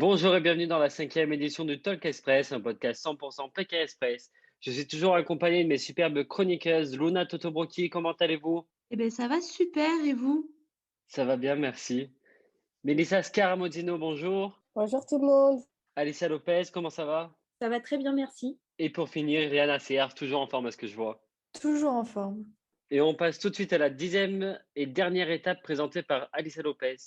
Bonjour et bienvenue dans la cinquième édition du Talk Express, un podcast 100% Pékin Express. Je suis toujours accompagné de mes superbes chroniqueuses, Luna Totobrocchi, comment allez-vous? Eh ben ça va super et vous? Ça va bien, merci. Mélissa Scaramozino, bonjour. Bonjour tout le monde. Alicia Lopez, comment ça va? Ça va très bien, merci. Et pour finir, Rihanna CR, toujours en forme à ce que je vois. Toujours en forme. Et on passe tout de suite à la 10e et dernière étape présentée par Alicia Lopez.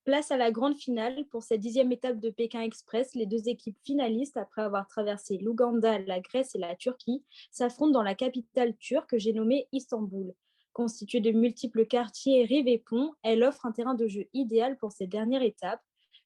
Place à la grande finale pour cette 10e étape de Pékin Express. Les deux équipes finalistes, après avoir traversé l'Ouganda, la Grèce et la Turquie, s'affrontent dans la capitale turque, j'ai nommé Istanbul. Constituée de multiples quartiers, rives et ponts, elle offre un terrain de jeu idéal pour cette dernière étape.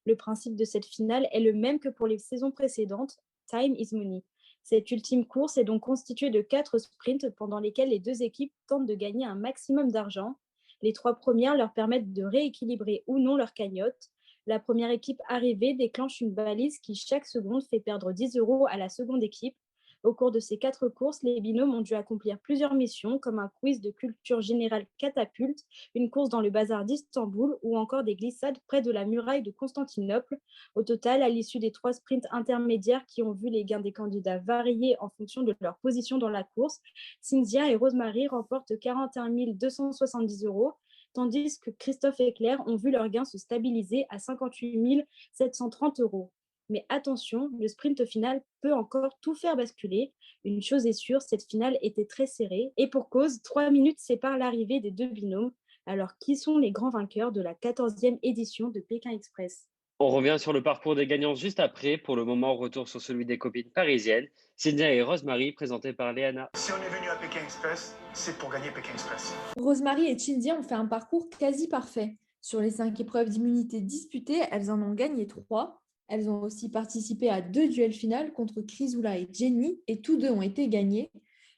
Le principe de cette finale est le même que pour les saisons précédentes, Time is Money. Cette ultime course est donc constituée de 4 sprints pendant lesquels les deux équipes tentent de gagner un maximum d'argent. Les 3 premières leur permettent de rééquilibrer ou non leur cagnotte. La première équipe arrivée déclenche une balise qui, chaque seconde, fait perdre 10 € à la seconde équipe. Au cours de ces 4 courses, les binômes ont dû accomplir plusieurs missions, comme un quiz de culture générale catapulte, une course dans le bazar d'Istanbul ou encore des glissades près de la muraille de Constantinople. Au total, à l'issue des 3 sprints intermédiaires qui ont vu les gains des candidats varier en fonction de leur position dans la course, Cynthia et Rosemary remportent 41 270 €, tandis que Christophe et Claire ont vu leurs gains se stabiliser à 58 730 €. Mais attention, le sprint final peut encore tout faire basculer. Une chose est sûre, cette finale était très serrée. Et pour cause, 3 minutes séparent l'arrivée des deux binômes. Alors, qui sont les grands vainqueurs de la 14e édition de Pékin Express? On revient sur le parcours des gagnants juste après. Pour le moment, on retourne sur celui des copines parisiennes, Cynthia et Rosemary, présentés par Léana. Si on est venu à Pékin Express, c'est pour gagner Pékin Express. Rosemary et Chindia ont fait un parcours quasi parfait. Sur les 5 épreuves d'immunité disputées, elles en ont gagné 3. Elles ont aussi participé à 2 duels finales contre Chrysoula et Jenny, et tous deux ont été gagnés.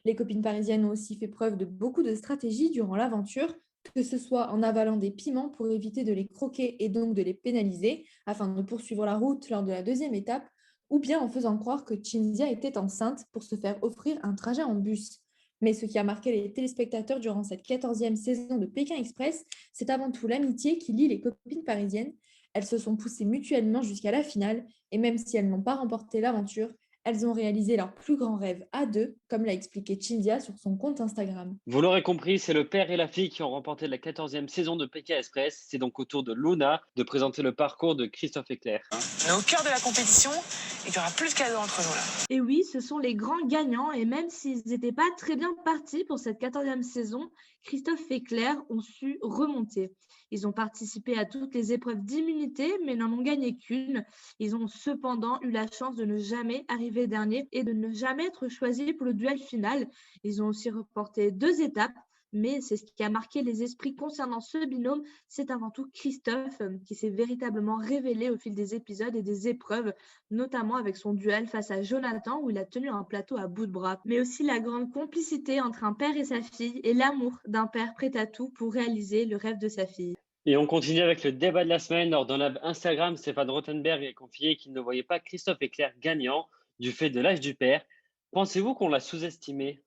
Les copines parisiennes ont aussi fait preuve de beaucoup de stratégie durant l'aventure, que ce soit en avalant des piments pour éviter de les croquer et donc de les pénaliser, afin de poursuivre la route lors de la 2e étape, ou bien en faisant croire que Chindia était enceinte pour se faire offrir un trajet en bus. Mais ce qui a marqué les téléspectateurs durant cette 14e saison de Pékin Express, c'est avant tout l'amitié qui lie les copines parisiennes. Elles se sont poussées mutuellement jusqu'à la finale, et même si elles n'ont pas remporté l'aventure, elles ont réalisé leur plus grand rêve à deux, comme l'a expliqué Chindia sur son compte Instagram. Vous l'aurez compris, c'est le père et la fille qui ont remporté la 14e saison de Pékin Express. C'est donc au tour de Luna de présenter le parcours de Christophe et Claire. On est au cœur de la compétition et il n'y aura plus de cadeaux entre nous là. Et oui, ce sont les grands gagnants, et même s'ils n'étaient pas très bien partis pour cette 14e saison, Christophe et Claire ont su remonter. Ils ont participé à toutes les épreuves d'immunité, mais n'en ont gagné qu'une. Ils ont cependant eu la chance de ne jamais arriver dernier et de ne jamais être choisis pour le duel final. Ils ont aussi reporté 2 étapes, mais c'est ce qui a marqué les esprits concernant ce binôme. C'est avant tout Christophe qui s'est véritablement révélé au fil des épisodes et des épreuves, notamment avec son duel face à Jonathan où il a tenu un plateau à bout de bras, mais aussi la grande complicité entre un père et sa fille et l'amour d'un père prêt à tout pour réaliser le rêve de sa fille. Et on continue avec le débat de la semaine. Lors d'un live Instagram, Stéphane Rothenberg a confié qu'il ne voyait pas Christophe et Claire gagnants du fait de l'âge du père. Pensez-vous qu'on l'a sous-estimé?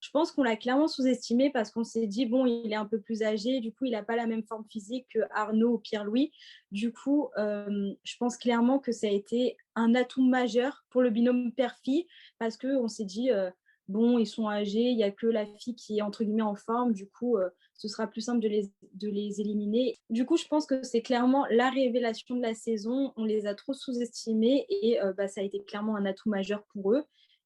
Je pense qu'on l'a clairement sous-estimé parce qu'on s'est dit, bon, il est un peu plus âgé, du coup, il n'a pas la même forme physique que Arnaud ou Pierre-Louis. Du coup, je pense clairement que ça a été un atout majeur pour le binôme père-fille parce qu'on s'est dit, bon, ils sont âgés, il n'y a que la fille qui est entre guillemets en forme, du coup, ce sera plus simple de les éliminer. Du coup, je pense que c'est clairement la révélation de la saison. On les a trop sous-estimés et ça a été clairement un atout majeur pour eux.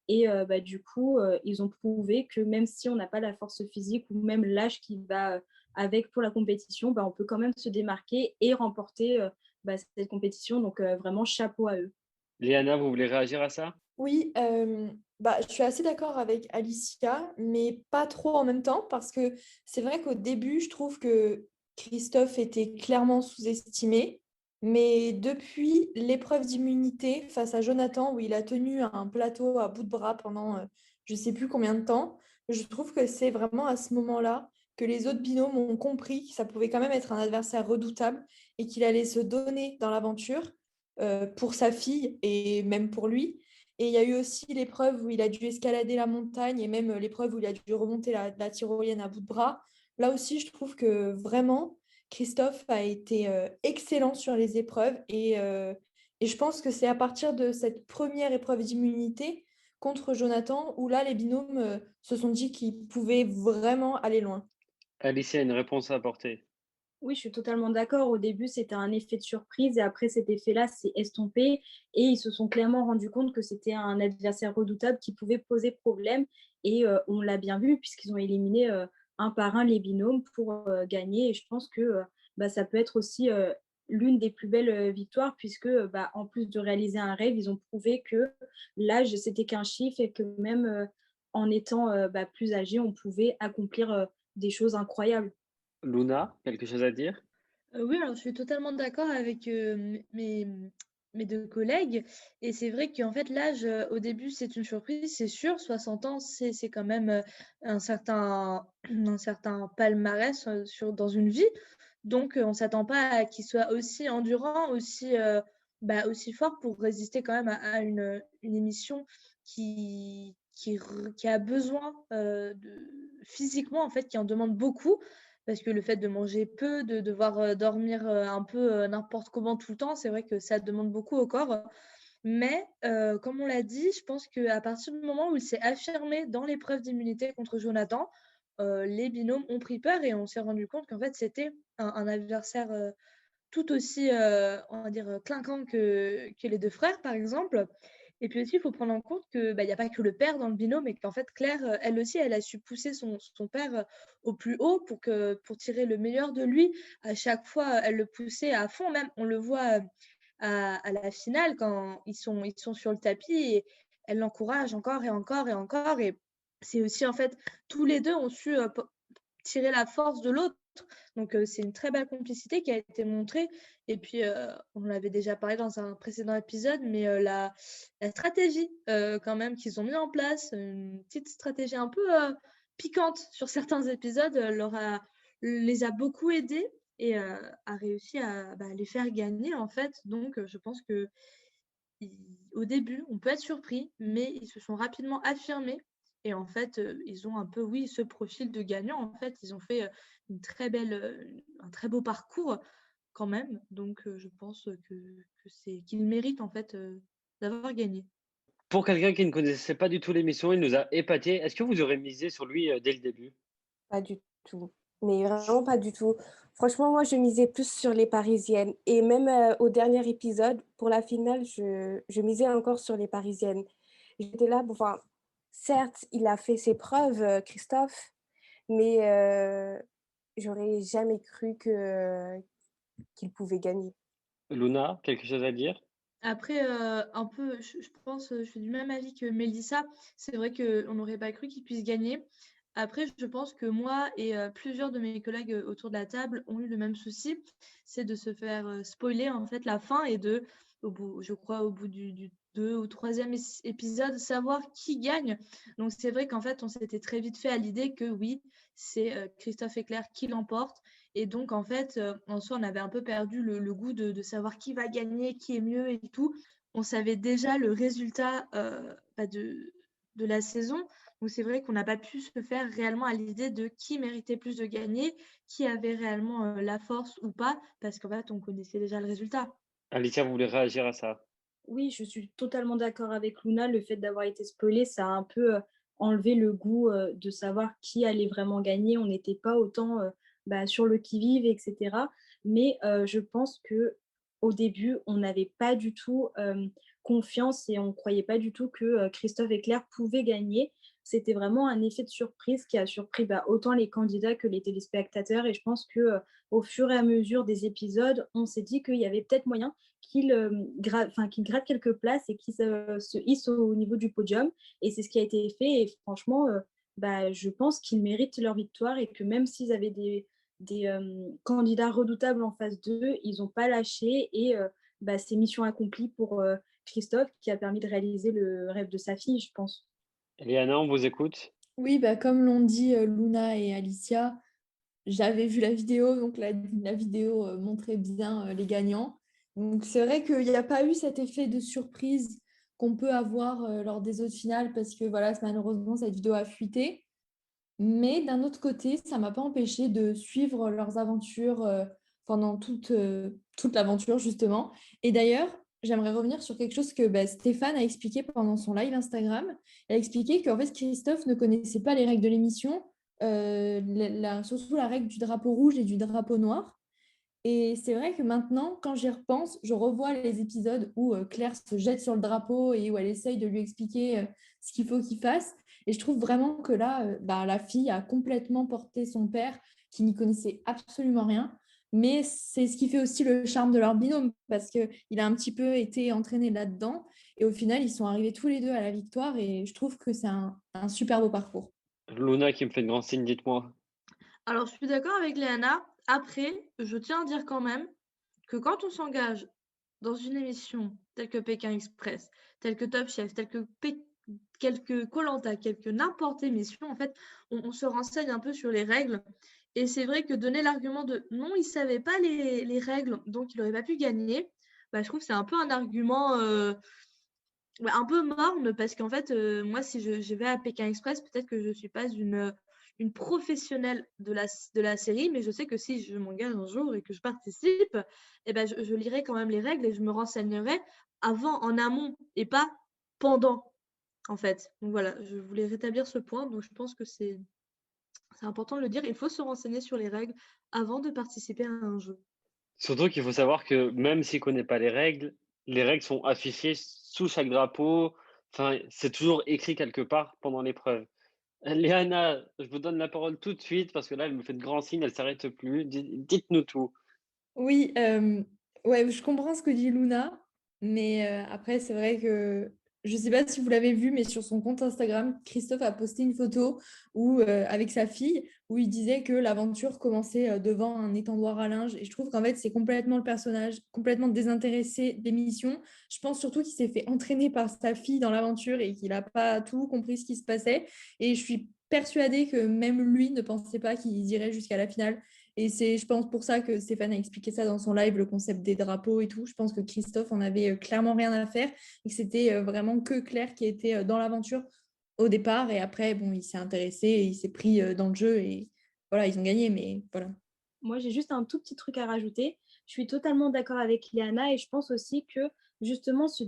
Et du coup, ils ont prouvé que même si on n'a pas la force physique ou même l'âge qui va avec pour la compétition, on peut quand même se démarquer et remporter cette compétition. Donc, vraiment, chapeau à eux. Léana, vous voulez réagir à ça? Oui, je suis assez d'accord avec Alicia, mais pas trop en même temps, parce que c'est vrai qu'au début, je trouve que Christophe était clairement sous-estimé, mais depuis l'épreuve d'immunité face à Jonathan, où il a tenu un plateau à bout de bras pendant je ne sais plus combien de temps, je trouve que c'est vraiment à ce moment-là que les autres binômes ont compris que ça pouvait quand même être un adversaire redoutable et qu'il allait se donner dans l'aventure pour sa fille et même pour lui. Et il y a eu aussi l'épreuve où il a dû escalader la montagne et même l'épreuve où il a dû remonter la tyrolienne à bout de bras. Là aussi, je trouve que vraiment, Christophe a été excellent sur les épreuves et je pense que c'est à partir de cette première épreuve d'immunité contre Jonathan où là, les binômes se sont dit qu'ils pouvaient vraiment aller loin. Alicia a une réponse à apporter. Oui, je suis totalement d'accord. Au début, c'était un effet de surprise et après, cet effet-là s'est estompé et ils se sont clairement rendus compte que c'était un adversaire redoutable qui pouvait poser problème et on l'a bien vu puisqu'ils ont éliminé un par un les binômes pour gagner et je pense que ça peut être aussi l'une des plus belles victoires puisque en plus de réaliser un rêve, ils ont prouvé que l'âge, c'était qu'un chiffre et que même en étant plus âgé, on pouvait accomplir des choses incroyables. Luna, quelque chose à dire? Oui, alors je suis totalement d'accord avec, mes 2 collègues et c'est vrai qu'en fait l'âge, au début c'est une surprise, c'est sûr. 60 ans, c'est quand même, un certain un certain palmarès, dans une vie. Donc, on s'attend pas à qu'il soit aussi endurant, aussi fort pour résister quand même à une émission qui a besoin, de physiquement en fait, qui en demande beaucoup. Parce que le fait de manger peu, de devoir, dormir, un peu, n'importe comment tout le temps, c'est vrai que ça demande beaucoup au corps. Mais, comme on l'a dit, je pense qu'à partir du moment où il s'est affirmé dans l'épreuve d'immunité contre Jonathan, les binômes ont pris peur et on s'est rendu compte qu'en fait, c'était un adversaire, tout aussi, on va dire, clinquant que les 2 frères, par exemple. Et puis aussi, il faut prendre en compte que, il y a pas que le père dans le binôme et qu'en fait, Claire, elle aussi, elle a su pousser son père, au plus haut pour tirer le meilleur de lui. À chaque fois, elle le poussait à fond même. On le voit, à la finale quand ils sont sur le tapis et elle l'encourage encore et encore et encore et c'est aussi, en fait, tous les 2 ont su, tirer la force de l'autre. Donc, c'est une très belle complicité qui a été montrée et puis, on l'avait déjà parlé dans un précédent épisode, mais, la stratégie, quand même qu'ils ont mis en place, une petite stratégie un peu, piquante sur certains épisodes, les a beaucoup aidés et a réussi à, les faire gagner, en fait. Donc, je pense que au début, on peut être surpris, mais ils se sont rapidement affirmés et en fait, ils ont un peu, oui, ce profil de gagnant. En fait, ils ont fait, un très beau parcours quand même. Donc, je pense qu'ils méritent en fait, d'avoir gagné. Pour quelqu'un qui ne connaissait pas du tout l'émission, il nous a épatés. Est-ce que vous aurez misé sur lui dès le début? Pas du tout, mais vraiment pas du tout. Franchement, moi, je misais plus sur les Parisiennes et même, au dernier épisode, pour la finale, je misais encore sur les Parisiennes. J'étais là, bon, enfin, certes, il a fait ses preuves, Christophe, mais j'aurais jamais cru qu'il pouvait gagner. Luna, quelque chose à dire? Après, un peu, je pense, je suis du même avis que Mélissa. C'est vrai qu'on n'aurait pas cru qu'ils puissent gagner. Après, je pense que moi et plusieurs de mes collègues, autour de la table ont eu le même souci, c'est de se faire, spoiler, en fait, la fin et au bout du 2 ou 3e épisode, savoir qui gagne. Donc c'est vrai qu'en fait, on s'était très vite fait à l'idée que oui, c'est, Christophe et Claire qui l'emportent et donc en fait, en soi, on avait un peu perdu le goût de savoir qui va gagner, qui est mieux et tout. On savait déjà le résultat, de la saison. Donc c'est vrai qu'on n'a pas pu se faire réellement à l'idée de qui méritait plus de gagner, qui avait réellement, la force ou pas, parce qu'en fait, on connaissait déjà le résultat. Alicia, vous voulez réagir à ça? Oui, je suis totalement d'accord avec Luna. Le fait d'avoir été spoilé, ça a un peu enlevé le goût de savoir qui allait vraiment gagner. On n'était pas autant sur le qui-vive, etc. Mais je pense que au début, on n'avait pas du tout confiance et on ne croyait pas du tout que Christophe et Claire pouvaient gagner. C'était vraiment un effet de surprise qui a surpris autant les candidats que les téléspectateurs. Et je pense que au fur et à mesure des épisodes, on s'est dit qu'il y avait peut-être moyen qu'il gratte quelques places et qu'il se hisse au niveau du podium. Et c'est ce qui a été fait. Et franchement, je pense qu'ils méritent leur victoire et que même s'ils avaient des candidats redoutables en face d'eux, ils n'ont pas lâché. Et c'est mission accomplie pour Christophe qui a permis de réaliser le rêve de sa fille, je pense. Eliana, on vous écoute. Oui, comme l'ont dit Luna et Alicia, j'avais vu la vidéo, donc la vidéo montrait bien les gagnants. Donc c'est vrai qu'il n'y a pas eu cet effet de surprise qu'on peut avoir lors des autres finales parce que voilà, malheureusement, cette vidéo a fuité. Mais d'un autre côté, ça ne m'a pas empêché de suivre leurs aventures pendant toute l'aventure, justement. Et d'ailleurs, j'aimerais revenir sur quelque chose que Stéphane a expliqué pendant son live Instagram. Elle a expliqué qu'en fait, Christophe ne connaissait pas les règles de l'émission, surtout la règle du drapeau rouge et du drapeau noir. Et c'est vrai que maintenant, quand j'y repense, je revois les épisodes où Claire se jette sur le drapeau et où elle essaye de lui expliquer ce qu'il faut qu'il fasse. Et je trouve vraiment que là, la fille a complètement porté son père qui n'y connaissait absolument rien. Mais c'est ce qui fait aussi le charme de leur binôme parce qu'il a un petit peu été entraîné là-dedans. Et au final, ils sont arrivés tous les deux à la victoire et je trouve que c'est un super beau parcours. Luna qui me fait de grands signes, dites-moi. Alors, je suis d'accord avec Léana. Après, je tiens à dire quand même que quand on s'engage dans une émission telle que Pékin Express, telle que Top Chef, telle que quelques Koh-Lanta, quelque n'importe émission, en fait, on se renseigne un peu sur les règles. Et c'est vrai que donner l'argument de non, il ne savait pas les règles, donc il n'aurait pas pu gagner, je trouve que c'est un peu un argument un peu morne, parce qu'en fait, moi, si je vais à Pékin Express, peut-être que je ne suis pas une professionnelle de la série, mais je sais que si je m'engage un jour et que je participe, je lirai quand même les règles et je me renseignerai avant, en amont, et pas pendant, en fait. Donc voilà, je voulais rétablir ce point, donc je pense que c'est important de le dire. Il faut se renseigner sur les règles avant de participer à un jeu. Surtout qu'il faut savoir que même s'il ne connaît pas les règles sont affichées sous chaque drapeau. Enfin, c'est toujours écrit quelque part pendant l'épreuve. Léana, je vous donne la parole tout de suite parce que là, elle me fait de grands signes, elle ne s'arrête plus. Dites-nous tout. Oui, ouais, je comprends ce que dit Luna, mais après, c'est vrai que je ne sais pas si vous l'avez vu, mais sur son compte Instagram, Christophe a posté une photo avec sa fille où il disait que l'aventure commençait devant un étendoir à linge. Et je trouve qu'en fait, c'est complètement le personnage, complètement désintéressé d'émission. Je pense surtout qu'il s'est fait entraîner par sa fille dans l'aventure et qu'il n'a pas tout compris ce qui se passait. Et je suis persuadée que même lui ne pensait pas qu'il irait jusqu'à la finale. Et c'est, je pense, pour ça que Stéphane a expliqué ça dans son live, le concept des drapeaux et tout. Je pense que Christophe en avait clairement rien à faire et que c'était vraiment que Claire qui était dans l'aventure au départ. Et après, bon, il s'est intéressé et il s'est pris dans le jeu et voilà, ils ont gagné, mais voilà. Moi, j'ai juste un tout petit truc à rajouter. Je suis totalement d'accord avec Léana et je pense aussi que justement ce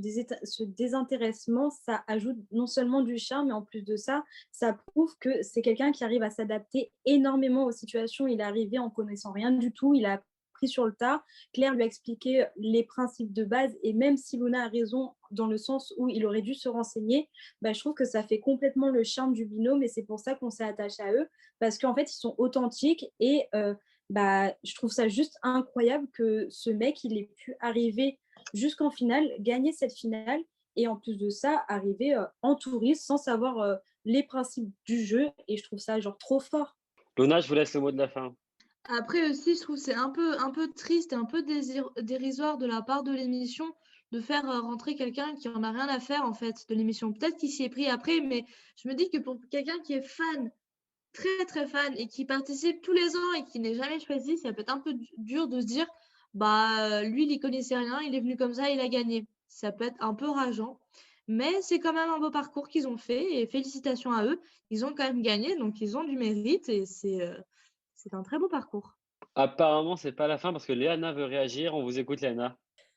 désintéressement, ça ajoute non seulement du charme, mais en plus de ça, ça prouve que c'est quelqu'un qui arrive à s'adapter énormément aux situations. Il est arrivé en connaissant rien du tout, il a appris sur le tas. Claire lui a expliqué les principes de base et même si Luna a raison dans le sens où il aurait dû se renseigner, je trouve que ça fait complètement le charme du binôme et c'est pour ça qu'on s'est attaché à eux parce qu'en fait, ils sont authentiques et je trouve ça juste incroyable que ce mec, il ait pu arriver jusqu'en finale, gagner cette finale et en plus de ça, arriver en touriste sans savoir les principes du jeu et je trouve ça genre trop fort. Luna, je vous laisse le mot de la fin. Après aussi, je trouve que c'est un peu triste et un peu dérisoire de la part de l'émission de faire rentrer quelqu'un qui en a rien à faire en fait de l'émission. Peut-être qu'il s'y est pris après, mais je me dis que pour quelqu'un qui est fan, très très fan et qui participe tous les ans et qui n'est jamais choisi, ça peut être un peu dur de se dire lui il y connaissait rien, il est venu comme ça, il a gagné. Ça peut être un peu rageant, mais c'est quand même un beau parcours qu'ils ont fait et félicitations à eux. Ils ont quand même gagné, donc ils ont du mérite et c'est un très beau parcours. Apparemment, c'est pas la fin parce que Léana veut réagir. On vous écoute, Léana.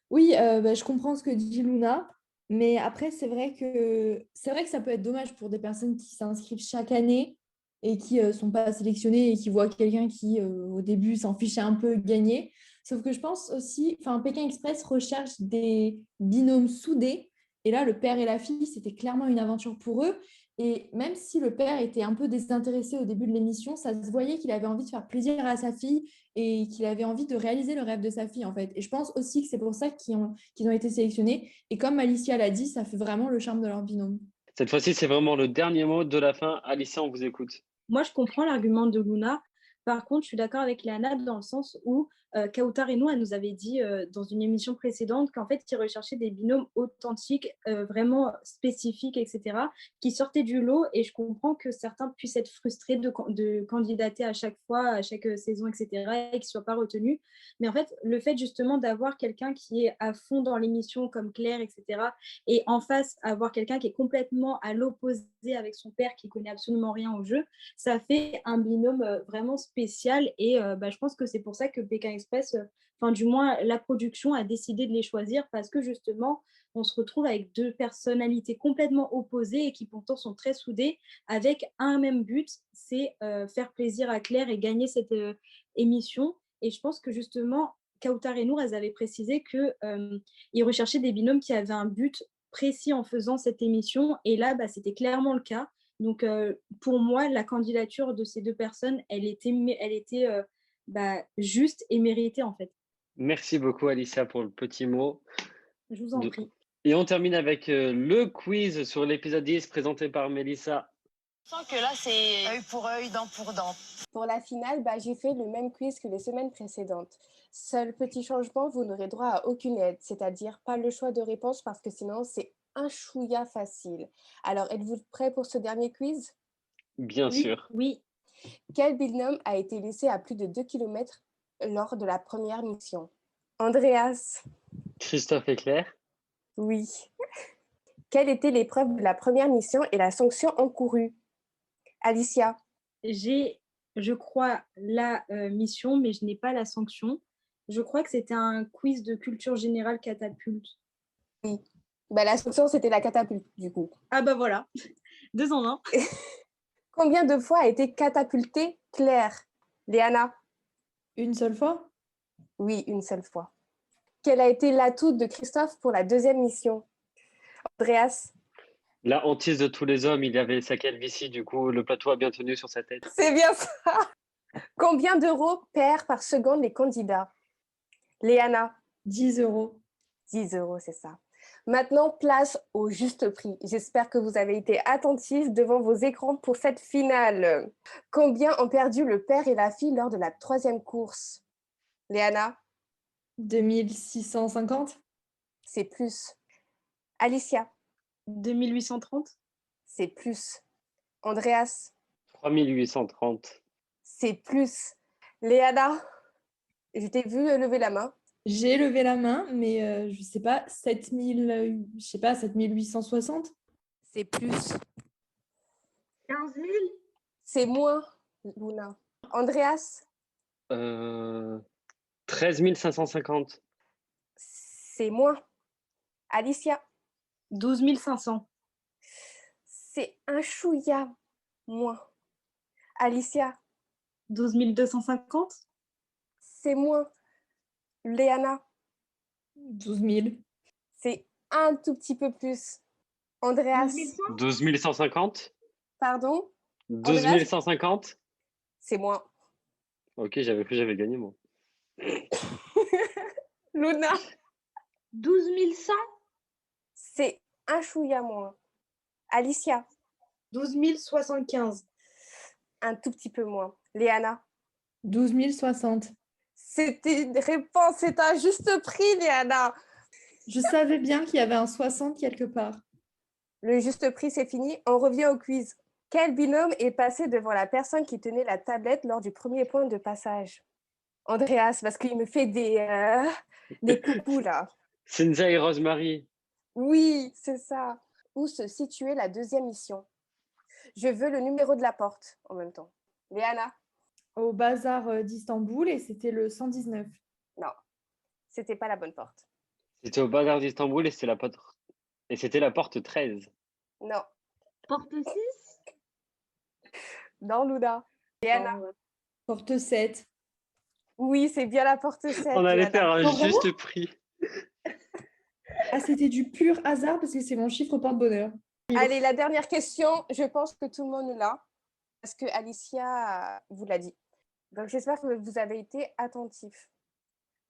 Oui, je comprends ce que dit Luna, mais après, c'est vrai que ça peut être dommage pour des personnes qui s'inscrivent chaque année et qui ne sont pas sélectionnées et qui voient quelqu'un qui, au début, s'en fichait un peu gagner. Sauf que je pense aussi, enfin, Pékin Express recherche des binômes soudés. Et là, le père et la fille, c'était clairement une aventure pour eux. Et même si le père était un peu désintéressé au début de l'émission, ça se voyait qu'il avait envie de faire plaisir à sa fille et qu'il avait envie de réaliser le rêve de sa fille, en fait. Et je pense aussi que c'est pour ça qu'ils ont été sélectionnés. Et comme Alicia l'a dit, ça fait vraiment le charme de leur binôme. Cette fois-ci, c'est vraiment le dernier mot de la fin. Alicia, on vous écoute. Moi, je comprends l'argument de Luna. Par contre, je suis d'accord avec Léana dans le sens où Kautar Reno, elle nous avait dit dans une émission précédente qu'en fait, ils recherchaient des binômes authentiques, vraiment spécifiques, etc., qui sortaient du lot. Et je comprends que certains puissent être frustrés de candidater à chaque fois, à chaque saison, etc., et qu'ils ne soient pas retenus. Mais en fait, le fait justement d'avoir quelqu'un qui est à fond dans l'émission, comme Claire, etc., et en face, avoir quelqu'un qui est complètement à l'opposé avec son père, qui ne connaît absolument rien au jeu, ça fait un binôme vraiment spécial et je pense que c'est pour ça que Pékin Express, enfin du moins la production a décidé de les choisir parce que justement, on se retrouve avec deux personnalités complètement opposées et qui pourtant sont très soudées avec un même but, c'est faire plaisir à Claire et gagner cette émission. Et je pense que justement, Kautar et Nour, elles avaient précisé qu'ils recherchaient des binômes qui avaient un but précis en faisant cette émission. Et là, bah, c'était clairement le cas. Donc, pour moi, la candidature de ces deux personnes, elle était bah, juste et méritée, en fait. Merci beaucoup, Alicia, pour le petit mot. Je vous en prie. Et on termine avec le quiz sur l'épisode 10 présenté par Mélissa. Je sens que là, c'est œil pour œil, dent pour dent. Pour la finale, bah, j'ai fait le même quiz que les semaines précédentes. Seul petit changement, vous n'aurez droit à aucune aide, c'est-à-dire pas le choix de réponse parce que sinon c'est un chouïa facile. Alors, êtes-vous prêts pour ce dernier quiz? Bien Oui, sûr. oui. Quel binôme a été laissé à plus de 2 km lors de la première mission? Andreas? Christophe et Claire. Oui. Quelle était l'épreuve de la première mission et la sanction encourue? Alicia? J'ai, je crois, la mission, mais je n'ai pas la sanction. Je crois que c'était un quiz de culture générale catapulte. Oui. Bah, la sanction, c'était la catapulte, du coup. Ah bah voilà, 2 en 1. Combien de fois a été catapultée Claire? Léana? Une seule fois? Oui, une seule fois. Quel a été l'atout de Christophe pour la deuxième mission? Andreas? La hantise de tous les hommes, il y avait sa calvitie, du coup, le plateau a bien tenu sur sa tête. C'est bien ça. Combien d'euros perd par seconde les candidats? Léana? 10 euros. 10 euros, c'est ça. Maintenant, place au juste prix. J'espère que vous avez été attentifs devant vos écrans pour cette finale. Combien ont perdu le père et la fille lors de la troisième course? Léana? 2650? C'est plus. Alicia? 2830. C'est plus. Andreas? 3830. C'est plus. Léana? Je t'ai vu lever la main. J'ai levé la main, mais je sais pas, 7860? C'est plus. 15 000? C'est moins, Luna. Andreas? 13 550. C'est moins. Alicia? 12 500. C'est un chouïa moins. Alicia? 12 250. C'est moins. Léana? 12 000. C'est un tout petit peu plus. Andreas? 12 150. Pardon? 12 Andreas? 150. C'est moins. Ok, j'avais cru que j'avais gagné, moi. Luna? 12 100? C'est un chouïa moins. Alicia? 12 075. Un tout petit peu moins. Léana? 12 060. C'était une réponse, c'est un juste prix, Léana. Je savais bien qu'il y avait un 60 quelque part. Le juste prix, c'est fini. On revient au quiz. Quel binôme est passé devant la personne qui tenait la tablette lors du premier point de passage? Andreas, parce qu'il me fait des coucous là. Cynthia et Rosemary. Oui, c'est ça. Où se situait la deuxième mission? Je veux le numéro de la porte en même temps. Léana? Au bazar d'Istanbul et c'était le 119. Non, c'était pas la bonne porte. C'était au bazar d'Istanbul et c'était la porte 13. Non, Porte 6? non, Luna. Léana? Porte 7. Oui, c'est bien la porte 7. On allait Léana. faire un Bravo. juste prix. Ah, c'était du pur hasard parce que c'est mon chiffre porte-bonheur. Allez, la dernière question, je pense que tout le monde l'a, parce que Alicia vous l'a dit. Donc, j'espère que vous avez été attentifs.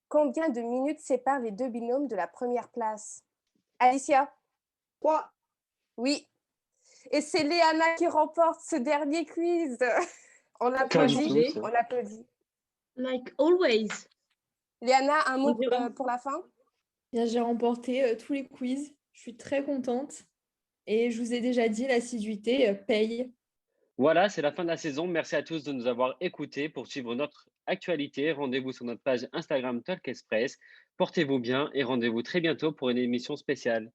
Combien de minutes séparent les deux binômes de la première place? Alicia? 3. Oui. Et c'est Léana qui remporte ce dernier quiz. On Pas du l'applaudit. tout, ça. On l'applaudit. Like always. Léana, un mot On dirait- pour la fin? Bien, j'ai remporté tous les quiz. Je suis très contente. Et je vous ai déjà dit, l'assiduité paye. Voilà, c'est la fin de la saison. Merci à tous de nous avoir écoutés. Pour suivre notre actualité, rendez-vous sur notre page Instagram Talk Express. Portez-vous bien et rendez-vous très bientôt pour une émission spéciale.